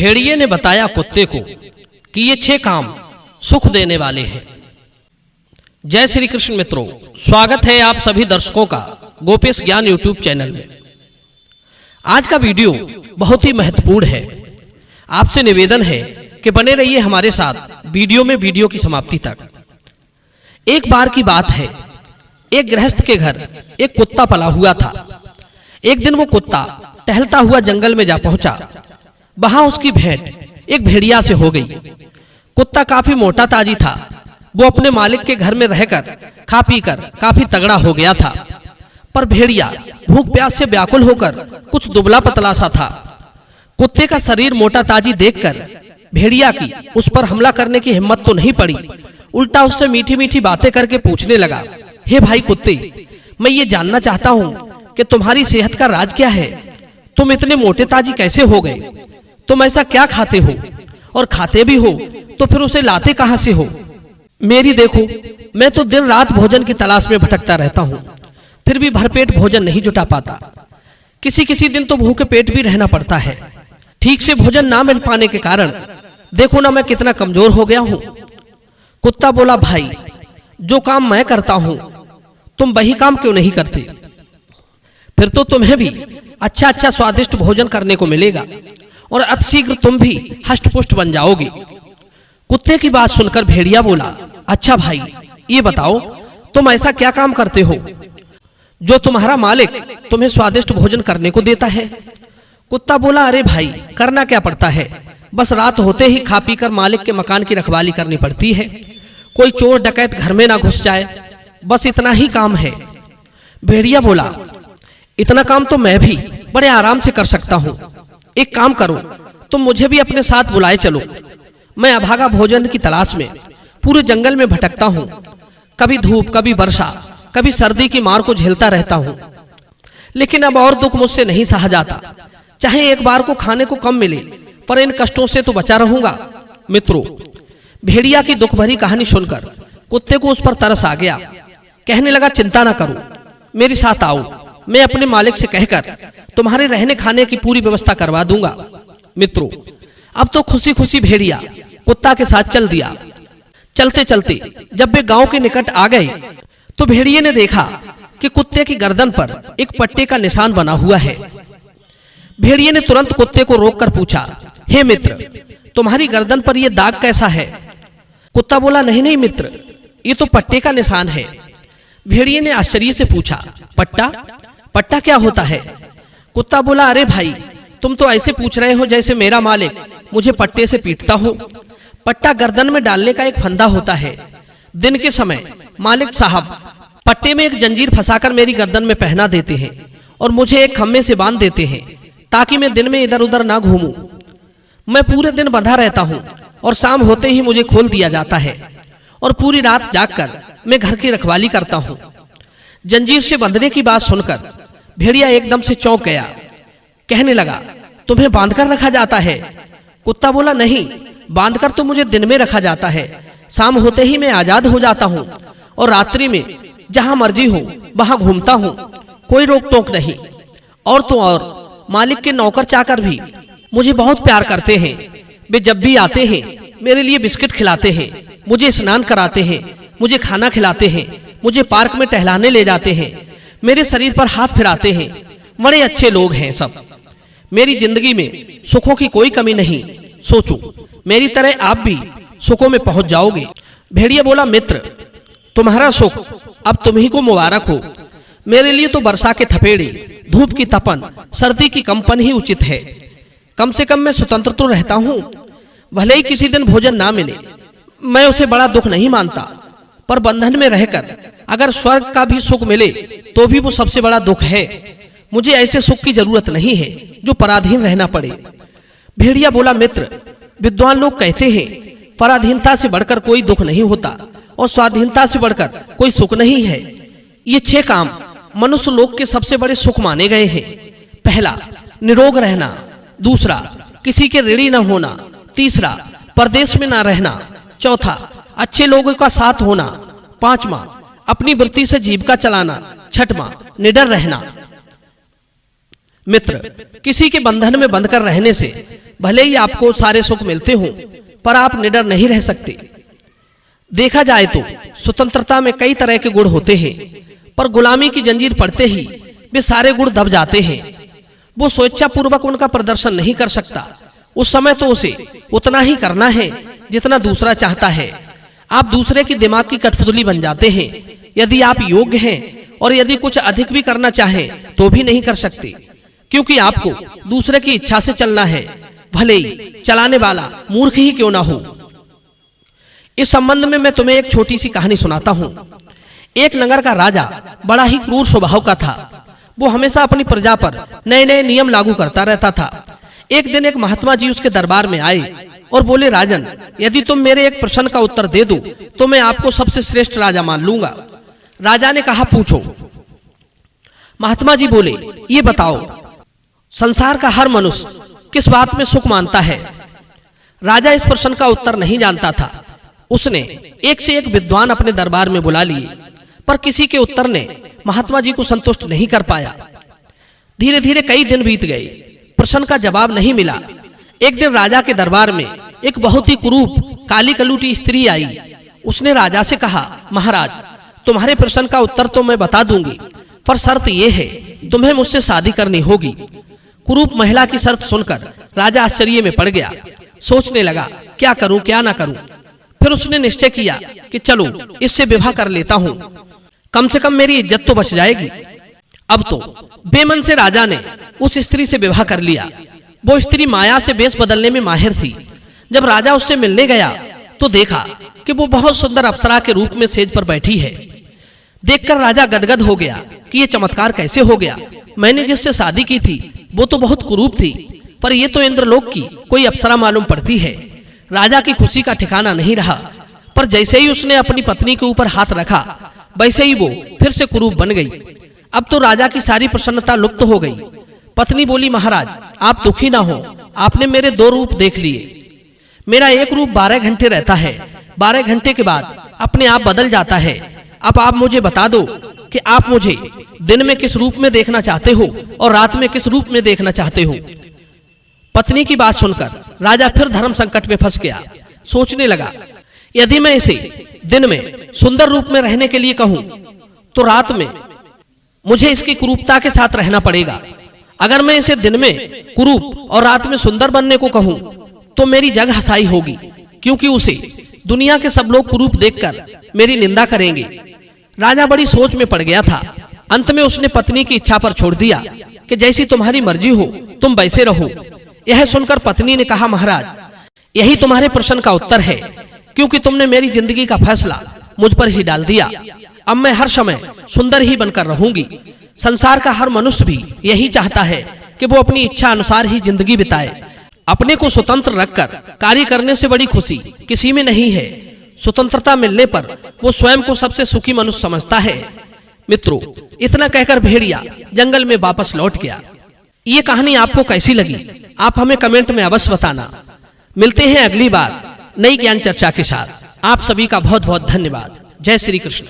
भेड़िए ने बताया कुत्ते को कि ये 6 काम सुख देने वाले हैं। जय श्री कृष्ण मित्रों, स्वागत है आप सभी दर्शकों का गोपेश ज्ञान यूट्यूब चैनल में। आज का वीडियो बहुत ही महत्वपूर्ण है। आपसे निवेदन है कि बने रहिए हमारे साथ वीडियो की समाप्ति तक। एक बार की बात है, एक गृहस्थ के घर एक कुत्ता पला हुआ था। एक दिन वो कुत्ता टहलता हुआ जंगल में जा पहुंचा। वहां उसकी भेंट एक भेड़िया से हो गई। कुत्ता काफी मोटा ताजी था। वो अपने मालिक के घर में रहकर खा पी कर काफी तगड़ा हो गया था, पर भेड़िया भूख प्यास से व्याकुल होकर कुछ दुबला पतला सा था। कुत्ते का शरीर मोटा ताजी देखकर भेड़िया की उस पर हमला करने की हिम्मत तो नहीं पड़ी। उल्टा उससे मीठी मीठी बातें करके पूछने लगा, हे भाई कुत्ते, मैं ये जानना चाहता हूँ कि तुम्हारी सेहत का राज क्या है? तुम इतने मोटे ताजी कैसे हो गए? तुम ऐसा क्या खाते हो? और खाते भी हो तो फिर उसे लाते कहां से हो? मेरी देखो, मैं तो दिन रात भोजन की तलाश में भटकता रहता हूँ, फिर भी भरपेट भोजन नहीं जुटा पाता। किसी दिन तो भूखे पेट भी रहना पड़ता है। ठीक से भोजन ना मिल पाने के कारण देखो ना मैं कितना कमजोर हो गया हूँ। कुत्ता बोला, भाई जो काम मैं करता हूँ तुम वही काम क्यों नहीं करते? फिर तो तुम्हें भी अच्छा स्वादिष्ट भोजन करने को मिलेगा और अतिशीघ्र तुम भी हष्ट-पुष्ट बन जाओगे। कुत्ते की बात सुनकर भेड़िया बोला, अच्छा भाई, ये बताओ तुम ऐसा क्या काम करते हो जो तुम्हारा मालिक तुम्हें स्वादिष्ट भोजन करने को देता है? कुत्ता बोला, अरे भाई, करना क्या पड़ता है, बस रात होते ही खा पी कर मालिक के मकान की रखवाली करनी पड़ती है। कोई चोर डकैत घर में ना घुस जाए, बस इतना ही काम है। भेड़िया बोला, इतना काम तो मैं भी बड़े आराम से कर सकता हूँ। एक काम करो, तुम मुझे भी अपने साथ बुलाए चलो। मैं अभागा भोजन की तलाश में पूरे जंगल में भटकता हूँ। कभी धूप, कभी वर्षा, कभी सर्दी की मार को झेलता रहता हूँ, लेकिन अब और दुख मुझसे नहीं सहा जाता। चाहे एक बार को खाने को कम मिले, पर इन कष्टों से तो बचा रहूंगा। मित्रों, भेड़िया की दुख भरी कहानी सुनकर कुत्ते को उस पर तरस आ गया। कहने लगा, चिंता ना करो, मेरे साथ आओ, मैं अपने मालिक से कहकर तुम्हारे रहने खाने की पूरी व्यवस्था करवा दूंगा। मित्रों, अब तो खुशी खुशी भेड़िया कुत्ता के साथ चल दिया। चलते चलते जब वे गांव के निकट आ गए तो भेड़िए ने देखा कि कुत्ते की गर्दन पर एक पट्टे का निशान बना हुआ है। भेड़िए ने तुरंत कुत्ते को रोककर पूछा, हे मित्र, तुम्हारी गर्दन पर यह दाग कैसा है? कुत्ता बोला, नहीं मित्र, ये तो पट्टे का निशान है। भेड़िए ने आश्चर्य से पूछा, पट्टा क्या होता है? कुत्ता बोला, अरे भाई, तुम तो ऐसे पूछ रहे हो जैसे मेरा मालिक मुझे पट्टे से पीटता हो। पट्टा गर्दन में डालने का एक फंदा होता है। दिन के समय मालिक साहब पट्टे में एक जंजीर फंसाकर मेरी गर्दन में पहना देते हैं और मुझे एक खम्भे से बांध देते हैं ताकि मैं दिन में इधर उधर ना घूमूं। मैं पूरे दिन बंधा रहता हूं और शाम होते ही मुझे खोल दिया जाता है और पूरी रात जागकर मैं घर की रखवाली करता हूं। जंजीर से बंधने की बात सुनकर भेड़िया एकदम से चौंक गया। कहने लगा, तुम्हें बांधकर रखा जाता है? कुत्ता बोला, नहीं, बांधकर तो मुझे दिन में रखा जाता है। शाम होते ही मैं आजाद हो जाता हूँ और रात्रि में जहां मर्जी हो वहां घूमता हूँ, कोई रोक टोक नहीं। और तो और मालिक के नौकर चाकर भी मुझे बहुत प्यार करते हैं। वे जब भी आते हैं मेरे लिए बिस्किट खिलाते हैं, मुझे स्नान कराते हैं, मुझे खाना खिलाते हैं, मुझे पार्क में टहलाने ले जाते हैं, मेरे शरीर पर हाथ फिराते हैं। बड़े अच्छे लोग हैं सब। मेरी जिंदगी में सुखों की कोई कमी नहीं। सोचो, मेरी तरह आप भी सुखों में पहुंच जाओगे। भेड़िया बोला, मित्र, तुम्हारा सुख अब तुम्ही को मुबारक हो। मेरे लिए तो वर्षा के थपेड़े, धूप की तपन, सर्दी की कंपन ही उचित है। कम से कम मैं स्वतंत्र तो रहता हूँ। भले ही किसी दिन भोजन ना मिले, मैं उसे बड़ा दुख नहीं मानता, पर बंधन में रहकर अगर स्वर्ग का भी सुख मिले तो भी वो सबसे बड़ा दुख है। मुझे ऐसे सुख की जरूरत नहीं है जो पराधीन रहना पड़े। भेड़िया बोला, मित्र, विद्वान लोग कहते हैं पराधीनता से बढ़कर कोई दुख नहीं होता और स्वाधीनता से बढ़कर कोई सुख नहीं है। ये 6 काम मनुष्य लोक के सबसे बड़े सुख माने गए हैं। पहला, निरोग रहना। दूसरा, किसी के ऋणी न होना। तीसरा, परदेश में न रहना। चौथा, अच्छे लोगों का साथ होना। पांचवा, अपनी वृत्ति से जीविका चलाना। छठवां, निडर रहना। मित्र, किसी के बंधन में बंधकर रहने से भले ही आपको सारे सुख मिलते हों, पर आप निडर नहीं रह सकते। देखा जाए तो स्वतंत्रता में कई तरह के गुण होते हैं, पर गुलामी की जंजीर पड़ते ही वे सारे गुण दब जाते हैं। वो स्वेच्छा पूर्वक उनका प्रदर्शन नहीं कर सकता। उस समय तो उसे उतना ही करना है जितना दूसरा चाहता है। आप दूसरे की दिमाग की कठपुतली बन जाते हैं। यदि आप योग्य हैं और यदि कुछ अधिक भी करना चाहें तो भी नहीं कर सकते, क्योंकि आपको दूसरे की इच्छा से चलना है, भले ही चलाने वाला मूर्ख ही क्यों ना हो। इस संबंध में मैं तुम्हें एक छोटी सी कहानी सुनाता हूँ। एक नगर का राजा बड़ा ही क्रूर स्वभाव का था। वो हमेशा अपनी प्रजा पर नए नए नियम लागू करता रहता था। एक दिन एक महात्मा जी उसके दरबार में आए और बोले, राजन, यदि तुम मेरे एक प्रश्न का उत्तर दे दो तो मैं आपको सबसे श्रेष्ठ राजा मान लूंगा। राजा ने कहा, पूछो। महात्मा जी बोले, ये बताओ, संसार का हर मनुष्य किस बात में सुख मानता है? राजा इस प्रश्न का उत्तर नहीं जानता था। उसने एक से एक विद्वान अपने दरबार में बुला लिए, पर किसी के उत्तर ने महात्मा जी को संतुष्ट नहीं कर पाया। धीरे धीरे कई दिन बीत गए, प्रश्न का जवाब नहीं मिला। एक दिन राजा के दरबार में एक बहुत ही कुरूप काली कलूटी स्त्री आई। उसने राजा से कहा, महाराज, तुम्हारे प्रश्न का उत्तर तो मैं बता दूंगी, पर शर्त यह है, तुम्हें मुझसे शादी करनी होगी। कुरूप महिला की शर्त सुनकर राजा आश्चर्य में पड़ गया। सोचने लगा, क्या करूं क्या ना करूं। फिर उसने निश्चय किया कि चलो इससे विवाह कर लेता हूं, कम से कम मेरी इज्जत तो बच जाएगी। अब तो बेमन से राजा ने उस स्त्री से विवाह कर लिया। वो स्त्री माया से वेश बदलने में माहिर थी। जब राजा उससे मिलने गया तो देखा कि वो बहुत सुंदर अप्सरा के रूप में सेज पर बैठी है। देखकर राजा गदगद हो गया कि ये चमत्कार कैसे हो गया। मैंने जिससे शादी की थी वो तो बहुत कुरूप थी, पर ये तो इंद्रलोक की कोई अप्सरा मालूम पड़ती है। राजा की खुशी का ठिकाना नहीं रहा, पर जैसे ही उसने अपनी पत्नी के ऊपर हाथ रखा वैसे ही वो फिर से कुरूप बन गई। अब तो राजा की सारी प्रसन्नता लुप्त हो गई। पत्नी बोली, महाराज, आप दुखी ना हो, आपने मेरे 2 रूप देख लिए। मेरा एक रूप 12 घंटे रहता है, 12 घंटे के बाद अपने आप बदल जाता है। अब आप मुझे बता दो कि आप मुझे दिन में किस रूप में देखना चाहते हो और रात में किस रूप में देखना चाहते हो। पत्नी की बात सुनकर राजा फिर धर्म संकट में फंस गया। सोचने लगा, यदि मैं इसे दिन में सुंदर रूप में रहने के लिए कहूं तो रात में मुझे इसकी कुरूपता के साथ रहना पड़ेगा। अगर मैं इसे दिन में कुरूप और रात में सुंदर बनने को कहूं तो मेरी जग हसाई होगी, क्योंकि उसे दुनिया के सब लोग कुरूप देखकर मेरी निंदा करेंगे। राजा बड़ी सोच में पड़ गया था। अंत में उसने पत्नी की इच्छा पर छोड़ दिया कि जैसी तुम्हारी मर्जी हो तुम वैसे रहो। यह सुनकर पत्नी ने कहा, महाराज, यही तुम्हारे प्रश्न का उत्तर है, क्योंकि तुमने मेरी जिंदगी का फैसला मुझ पर ही डाल दिया। अब मैं हर समय सुंदर ही बनकर रहूंगी। संसार का हर मनुष्य भी यही चाहता है कि वो अपनी इच्छा अनुसार ही जिंदगी बिताए। अपने को स्वतंत्र रखकर कार्य करने से बड़ी खुशी किसी में नहीं है। स्वतंत्रता मिलने पर वो स्वयं को सबसे सुखी मनुष्य समझता है। मित्रों, इतना कहकर भेड़िया जंगल में वापस लौट गया। ये कहानी आपको कैसी लगी आप हमें कमेंट में अवश्य बताना। मिलते हैं अगली बार नई ज्ञान चर्चा के साथ। आप सभी का बहुत बहुत धन्यवाद। जय श्री कृष्ण।